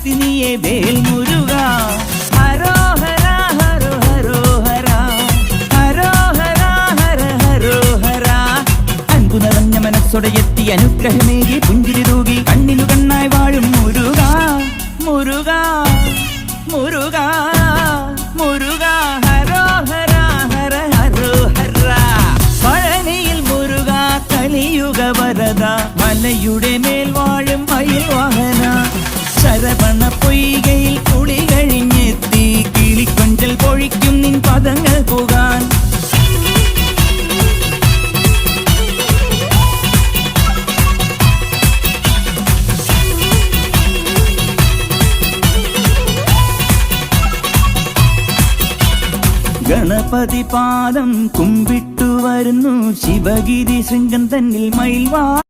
ശക്തി നീയെ വേൽ മുരുക. ഹരോഹര ഹരോ ഹരോഹര ഹരോഹര ഹര ഹരോഹര. അൻപു നിറഞ്ഞ മനസ്സോടെ എത്തി അനുഗ്രഹമേകി പുഞ്ചിരി തൂകി കണ്ണിനു കണ്ണായി വാഴും മുരുക. മുരുക മുരുക മുരുക ഹരോഹര ഹര ഹരോഹര. പഴനിയിൽ മുരുക കലിയുഗ വരദ മലയുടെ മേൽ വാഴും മയിൽ വാഹന. ശരവണ പൊയ്കയിൽ കുളി കഴിഞ്ഞെത്തി കിളിക്കൊഞ്ചൽ പൊഴിക്കും നിൻ പദങ്ങൾ പോകാൻ. ഗണപതി പാദം കുമ്പിട്ടു വരുന്നു ശിവഗിരി ശൃംഗം തന്നിൽ മയിൽവാഹന.